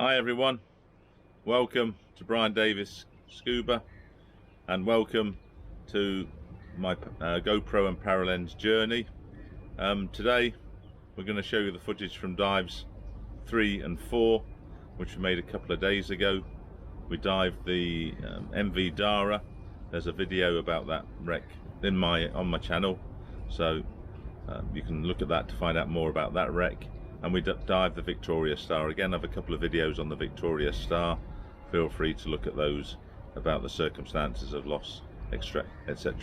Hi everyone, welcome to Brian Davis Scuba and welcome to my GoPro and Paralenz journey. Today we're going to show you the footage from dives 3 and 4 which we made a couple of days ago. We dived the MV Dara. There's a video about that wreck on my channel, so you can look at that to find out more about that wreck. And we dived the Victoria Star. Again, I have a couple of videos on the Victoria Star. Feel free to look at those about the circumstances of loss, etc.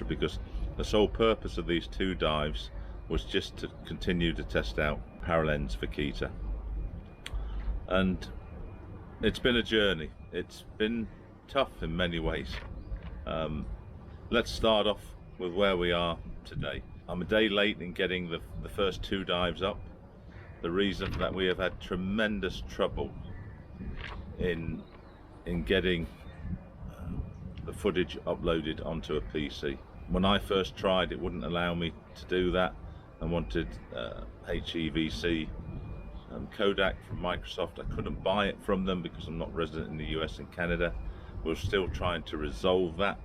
Because the sole purpose of these two dives was just to continue to test out Paralenz Vaquita. And it's been a journey. It's been tough in many ways. Let's start off with where we are today. I'm a day late in getting the first two dives up. The reason that we have had tremendous trouble in getting the footage uploaded onto a PC. When I first tried, it wouldn't allow me to do that. I wanted HEVC Kodak from Microsoft. I couldn't buy it from them because I'm not resident in the US and Canada. We're still trying to resolve that.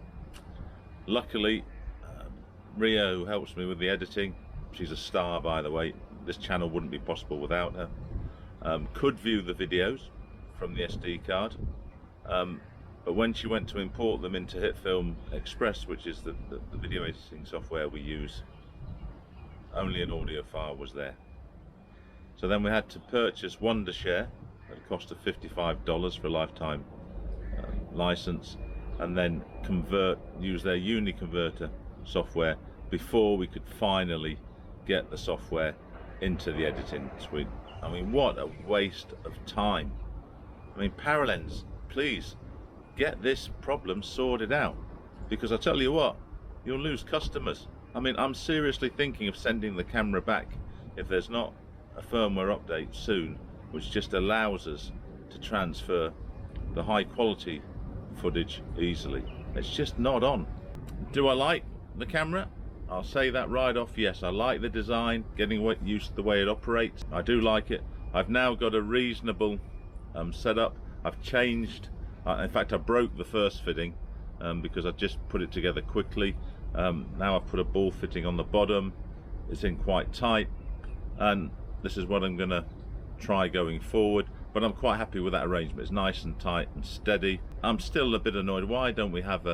Luckily, Rio, who helps me with the editing, she's a star by the way, this channel wouldn't be possible without her, could view the videos from the SD card, but when she went to import them into HitFilm Express, which is the video editing software we use, only an audio file was there. So then we had to purchase Wondershare at a cost of $55 for a lifetime license, and then use their UniConverter software before we could finally get the software into the editing suite. I mean, what a waste of time. I mean, Paralenz, please get this problem sorted out, because I tell you what, you'll lose customers. I mean, I'm seriously thinking of sending the camera back if there's not a firmware update soon which just allows us to transfer the high quality footage easily. It's just not on. Do I like the camera? I'll say that right off, yes, I like the design, getting used to the way it operates. I do like it. I've now got a reasonable setup. I've changed, in fact I broke the first fitting because I just put it together quickly. Now I've put a ball fitting on the bottom. It's in quite tight, and this is what I'm going to try going forward, but I'm quite happy with that arrangement. It's nice and tight and steady. I'm still a bit annoyed, why don't we have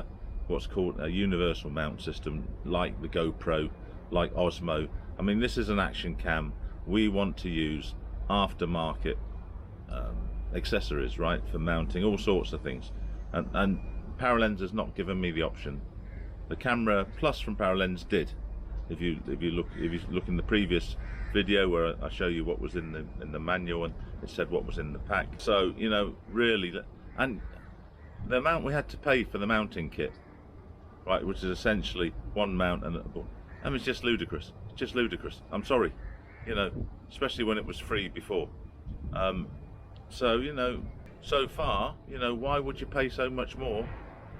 what's called a universal mount system like the GoPro, like Osmo? I mean, this is an action cam. We want to use aftermarket accessories, right, for mounting all sorts of things, and Paralenz has not given me the option. The Camera Plus from Paralenz did. If you look in the previous video where I show you what was in the manual, and it said what was in the pack. So, you know, really, and the amount we had to pay for the mounting kit, right, which is essentially one mount and I mean, it's just ludicrous. It's just ludicrous. I'm sorry, you know, especially when it was free before. So, you know, so far, you know, why would you pay so much more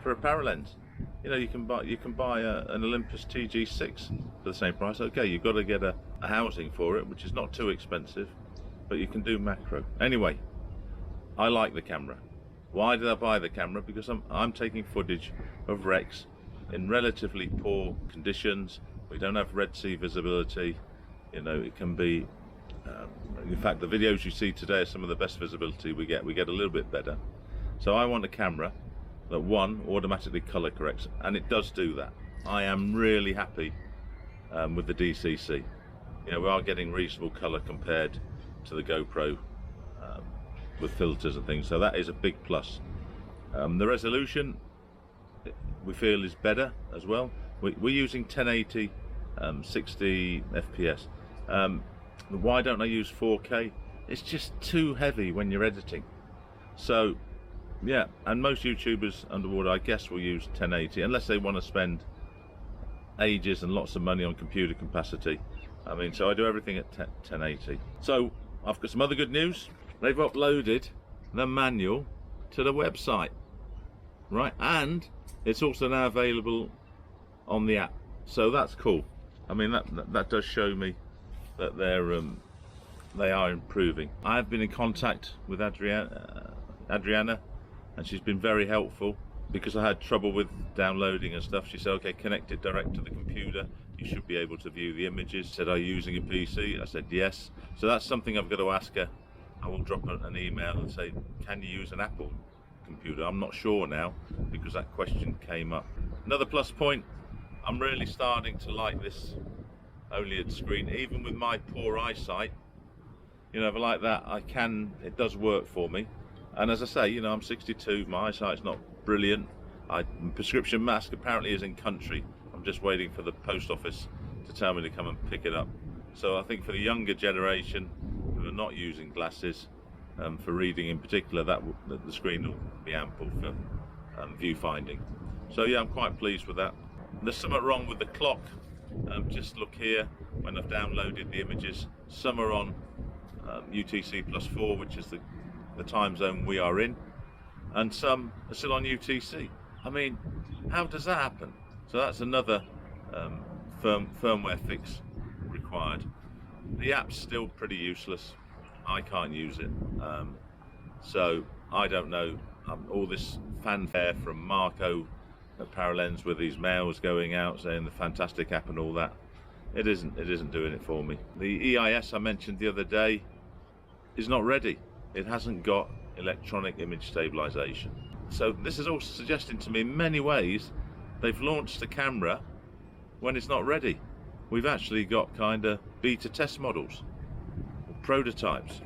for a Paralenz? You know, you can buy an Olympus TG6 for the same price. Okay, you've got to get a housing for it, which is not too expensive, but you can do macro. Anyway, I like the camera. Why did I buy the camera? Because I'm taking footage of wrecks in relatively poor conditions. We don't have Red Sea visibility. You know, it can be, in fact, the videos you see today are some of the best visibility we get. We get a little bit better. So I want a camera that, one, automatically color corrects, and it does do that. I am really happy with the DCC. You know, we are getting reasonable color compared to the GoPro with filters and things, so that is a big plus. The resolution, we feel, is better as well. We're using 1080 60 FPS. Why don't I use 4K? It's just too heavy when you're editing. So yeah, and most YouTubers underwater, I guess, will use 1080 unless they want to spend ages and lots of money on computer capacity. I mean, so I do everything at 1080. So I've got some other good news. They've uploaded the manual to the website, right? And it's also now available on the app, so that's cool. I mean, that does show me that they are improving. I have been in contact with Adriana Adriana, and she's been very helpful because I had trouble with downloading and stuff. She said, okay, connect it direct to the computer, you should be able to view the images. Said, are you using a PC? I said yes. So that's something I've got to ask her. I will drop her an email and say, can you use an Apple computer? I'm not sure now because that question came up. Another plus point, I'm really starting to like this OLED screen. Even with my poor eyesight, you know, if I like that, it does work for me. And as I say, you know, I'm 62, my eyesight's not brilliant. Prescription mask apparently is in country. I'm just waiting for the post office to tell me to come and pick it up. So I think for the younger generation who are not using glasses, for reading in particular, the screen will be ample for viewfinding. So yeah, I'm quite pleased with that. There's something wrong with the clock. Just look here, when I've downloaded the images, some are on UTC +4, which is the time zone we are in, and some are still on UTC. I mean, how does that happen? So that's another firmware fix required. The app's still pretty useless. I can't use it. So I don't know. All this fanfare from Marco at Paralenz with these mails going out saying the fantastic app and all that, it isn't doing it for me. The EIS I mentioned the other day is not ready. It hasn't got electronic image stabilization. So this is also suggesting to me in many ways they've launched the camera when it's not ready. We've actually got kind of beta test models, prototypes,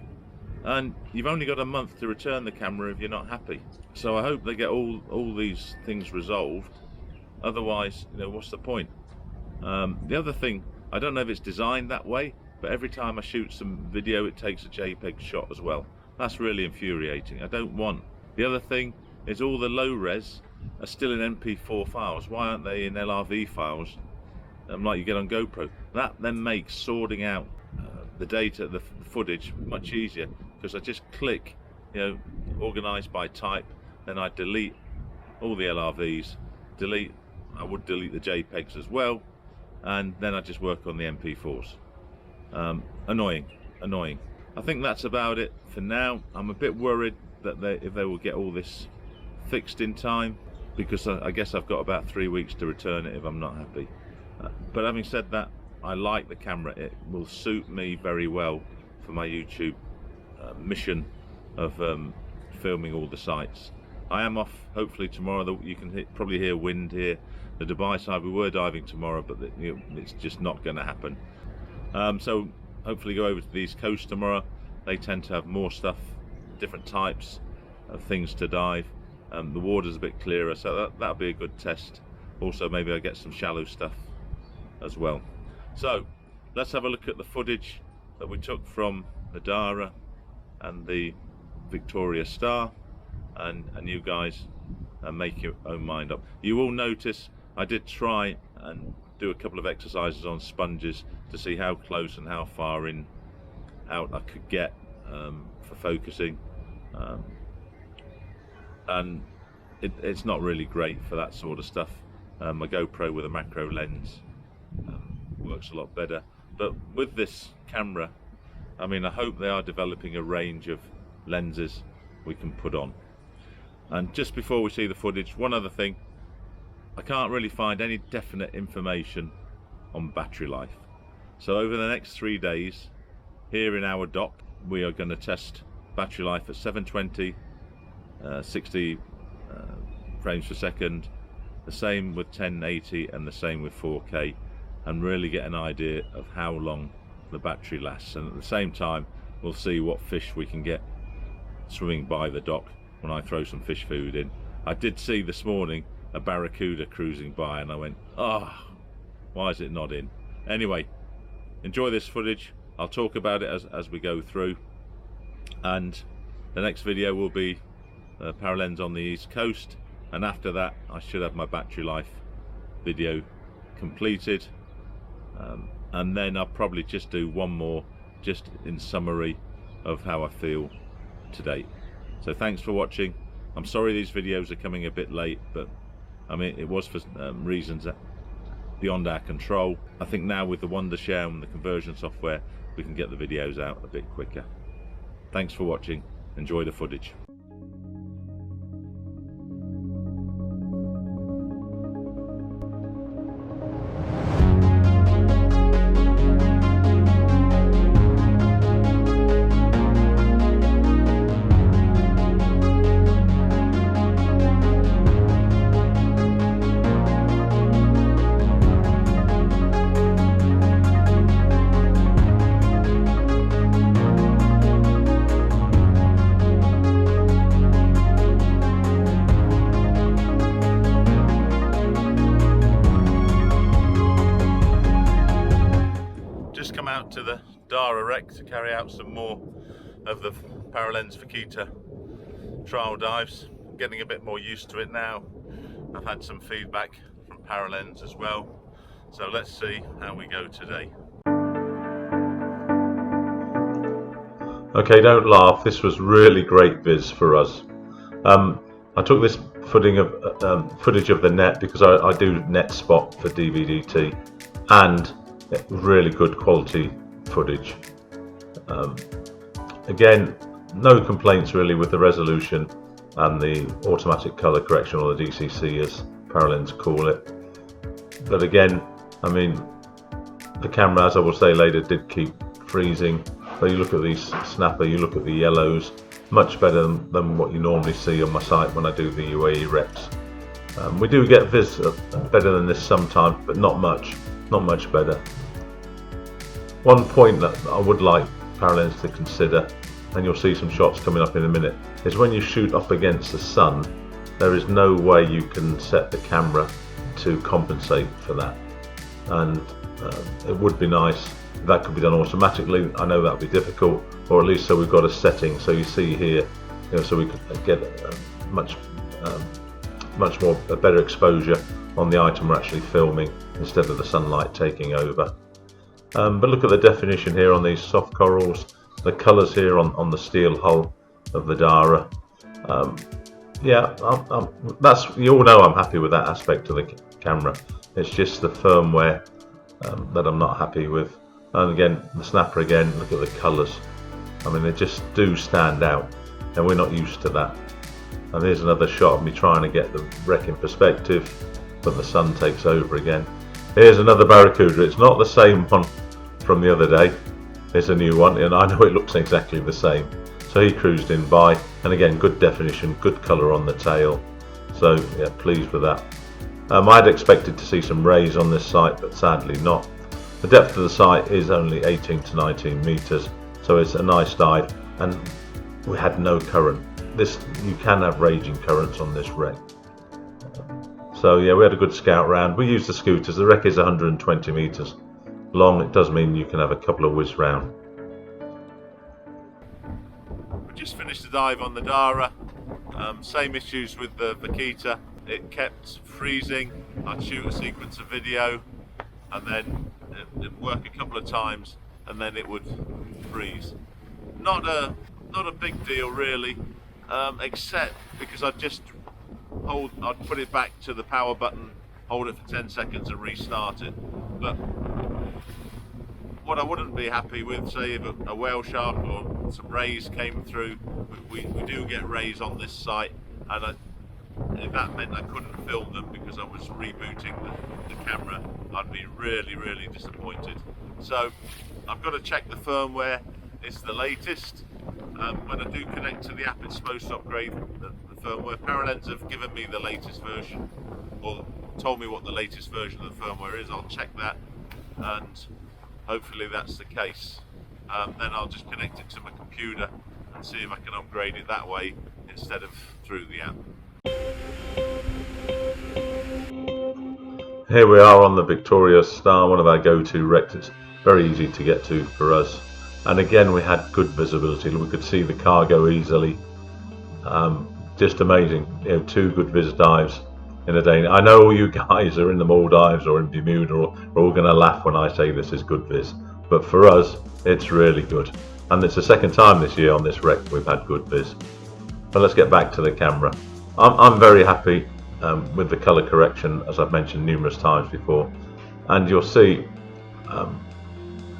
and you've only got a month to return the camera if you're not happy. So I hope they get all these things resolved. Otherwise, you know, what's the point? The other thing, I don't know if it's designed that way, but every time I shoot some video it takes a JPEG shot as well. That's really infuriating. I don't want. The other thing is all the low res are still in MP4 files. Why aren't they in LRV files like you get on GoPro? That then makes sorting out the data, the footage, much easier, because I just click, you know, organize by type, then I delete all the LRVs, I would delete the JPEGs as well, and then I just work on the MP4s. Annoying. I think that's about it for now. I'm a bit worried that if they will get all this fixed in time, because I guess I've got about 3 weeks to return it if I'm not happy. But having said that, I like the camera. It will suit me very well for my YouTube mission of filming all the sites. I am off hopefully tomorrow. You can probably hear wind here. The Dubai side, we were diving tomorrow, but it's just not going to happen. So hopefully go over to the East Coast tomorrow. They tend to have more stuff, different types of things to dive. The water's a bit clearer, so that'll be a good test. Also, maybe I get some shallow stuff as well. So let's have a look at the footage that we took from the Dara and the Victoria Star, and you guys make your own mind up. You will notice I did try and do a couple of exercises on sponges to see how close and how far out I could get for focusing, and it's not really great for that sort of stuff. My GoPro with a macro lens works a lot better, but with this camera, I mean, I hope they are developing a range of lenses we can put on. And just before we see the footage, one other thing, I can't really find any definite information on battery life. So over the next 3 days here in our dock, we are going to test battery life at 720, 60 frames per second, the same with 1080 and the same with 4K, and really get an idea of how long the battery lasts. And at the same time, we'll see what fish we can get swimming by the dock when I throw some fish food in. I did see this morning a barracuda cruising by, and I went, oh, why is it not in? Anyway, enjoy this footage. I'll talk about it as we go through, and the next video will be Paralenz on the East Coast, and after that I should have my battery life video completed, and then I'll probably just do one more just in summary of how I feel to date. So thanks for watching. I'm sorry these videos are coming a bit late, but I mean, it was for reasons that beyond our control. I think now with the Wondershare and the conversion software, we can get the videos out a bit quicker. Thanks for watching. Enjoy the footage. to the Dara wreck to carry out some more of the Paralenz Vaquita trial dives. I'm getting a bit more used to it now. I've had some feedback from Paralenz as well, so let's see how we go today. Okay, don't laugh, this was really great viz for us. I took this footage of the net because I do net spot for DVDT, and really good quality footage. Again, no complaints really with the resolution and the automatic color correction, or the DCC as Paralenz call it. But again, I mean, the camera, as I will say later, did keep freezing. So you look at these snapper, you look at the yellows, much better than what you normally see on my site when I do the UAE reps. We do get viz better than this sometimes, but not much better. One point that I would like Paralenz to consider, and you'll see some shots coming up in a minute, is when you shoot up against the sun, there is no way you can set the camera to compensate for that. And it would be nice if that could be done automatically. I know that would be difficult, or at least so we've got a setting. So you see here, so we could get much more better exposure on the item we're actually filming instead of the sunlight taking over. But look at the definition here on these soft corals, the colours here on the steel hull of the Dara. Yeah, that's, you all know I'm happy with that aspect of the camera. It's just the firmware that I'm not happy with. And again, the snapper again, look at the colours. I mean, they just do stand out, and we're not used to that. And here's another shot of me trying to get the wreck in perspective, but the sun takes over again. Here's another barracuda. It's not the same one from the other day. It's a new one, and I know it looks exactly the same. So he cruised in by, and again, good definition, good colour on the tail. So yeah, pleased with that. I'd expected to see some rays on this site, but sadly not. The depth of the site is only 18 to 19 metres, so it's a nice dive, and we had no current. You can have raging currents on this wreck. So yeah, we had a good scout round. We used the scooters. The wreck is 120 metres long. It does mean you can have a couple of whiz round. We just finished the dive on the Dara. Same issues with the Vaquita. It kept freezing. I'd shoot a sequence of video, and then it'd work a couple of times, and then it would freeze. Not a big deal really, except because I'd put it back to the power button, hold it for 10 seconds and restart it. But what I wouldn't be happy with, say if a whale shark or some rays came through, we do get rays on this site, and if that meant I couldn't film them because I was rebooting the camera, I'd be really disappointed. So I've got to check the firmware. It's the latest. When I do connect to the app, it's supposed to upgrade the firmware. Paralenz have given me the latest version, or told me what the latest version of the firmware is. I'll check that, and hopefully that's the case. Then I'll just connect it to my computer and see if I can upgrade it that way instead of through the app. Here we are on the Victoria Star, one of our go-to wrecks. It's very easy to get to for us, and again we had good visibility. We could see the cargo easily. Just amazing, 2 good viz dives in a day. I know all you guys are in the Maldives or in Bermuda are all going to laugh when I say this is good viz, but for us it's really good, and it's the second time this year on this wreck we've had good viz. But let's get back to the camera. I'm very happy with the colour correction, as I've mentioned numerous times before, and you'll see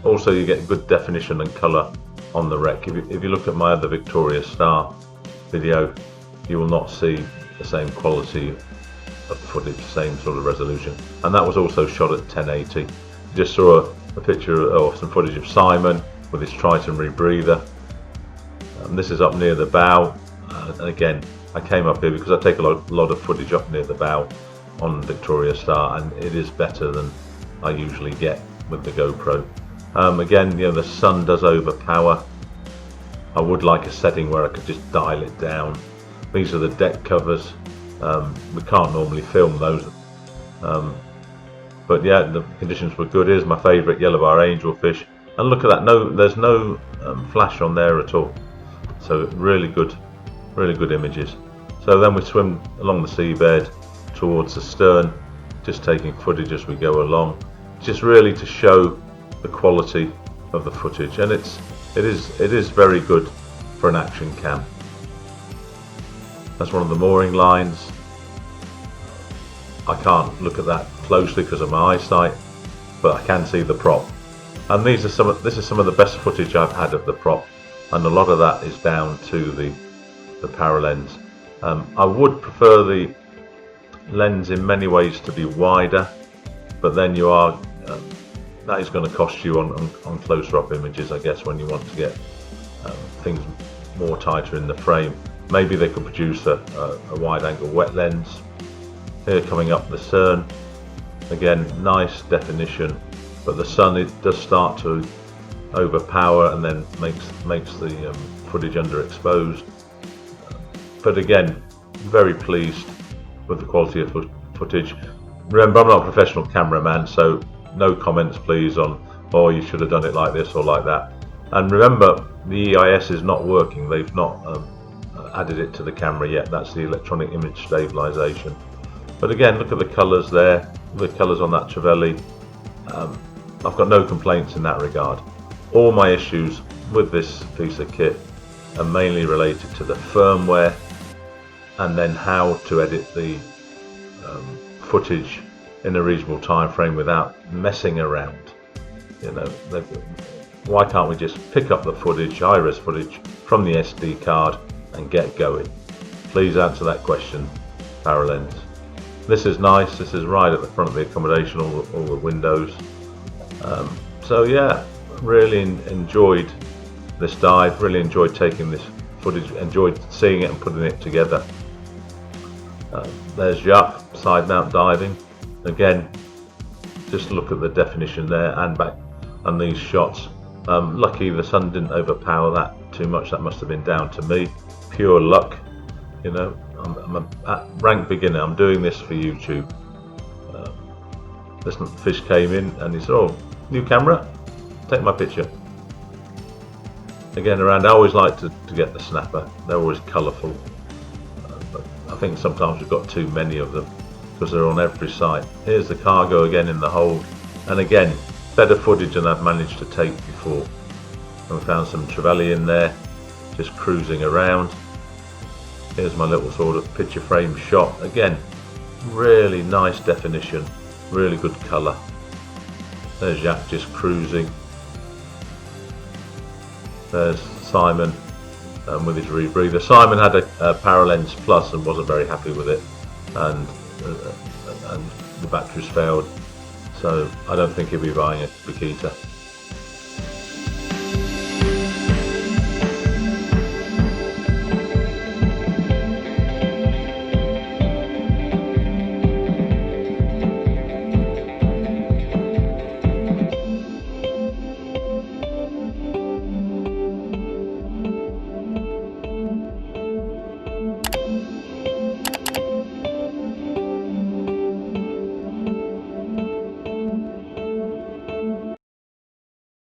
also you get good definition and colour on the wreck. If you look at my other Victoria Star video, you will not see the same quality of footage, same sort of resolution, and that was also shot at 1080. You just saw a picture or some footage of Simon with his Triton rebreather. This is up near the bow, and again I came up here because I take a lot of footage up near the bow on Victoria Star, and it is better than I usually get with the GoPro. Again, the sun does overpower. I would like a setting where I could just dial it down. These are the deck covers. We can't normally film those, but yeah, the conditions were good. Here's my favourite yellow bar angelfish. And look at that, there's no flash on there at all. So really good images. So then we swim along the seabed towards the stern, just taking footage as we go along, just really to show the quality of the footage. And it is very good for an action cam. That's one of the mooring lines. I can't look at that closely because of my eyesight, but I can see the prop. And this is some of the best footage I've had of the prop, and a lot of that is down to the Paralenz. I would prefer the lens in many ways to be wider, but then that is going to cost you on closer up images, I guess, when you want to get things more tighter in the frame. Maybe they could produce a wide angle wet lens. Here coming up the stern, again nice definition, but the sun, it does start to overpower and then makes the footage underexposed. But again, very pleased with the quality of footage. Remember, I'm not a professional cameraman, so no comments please on, oh, you should have done it like this or like that. And remember, the EIS is not working. They've not added it to the camera yet. That's the electronic image stabilization. But again, look at the colours there, the colours on that trevally. I've got no complaints in that regard. All my issues with this piece of kit are mainly related to the firmware, and then how to edit the footage in a reasonable time frame without messing around. You know, why can't we just pick up the footage, high-res footage from the SD card and get going? Please answer that question, Paralenz. This is nice. This is right at the front of the accommodation, all the windows. So yeah, really enjoyed this dive. Really enjoyed taking this footage. Enjoyed seeing it and putting it together. There's Jacques side mount diving. Again, just look at the definition there and back, and these shots. Lucky the sun didn't overpower that too much. That must have been down to me. Pure luck, you know. I'm a rank beginner. I'm doing this for YouTube. This fish came in and he said, "Oh, new camera, take my picture." Again, around, I always like to get the snapper. They're always colourful. But I think sometimes we've got too many of them because they're on every site. Here's the cargo again in the hold, and again, better footage than I've managed to take before. And we found some trevally in there, just cruising around. Here's my little sort of picture frame shot. Again, really nice definition, really good colour. There's Jacques just cruising. There's Simon with his rebreather. Simon had a Paralenz Plus and wasn't very happy with it, and the batteries failed, so I don't think he'll be buying a Vaquita.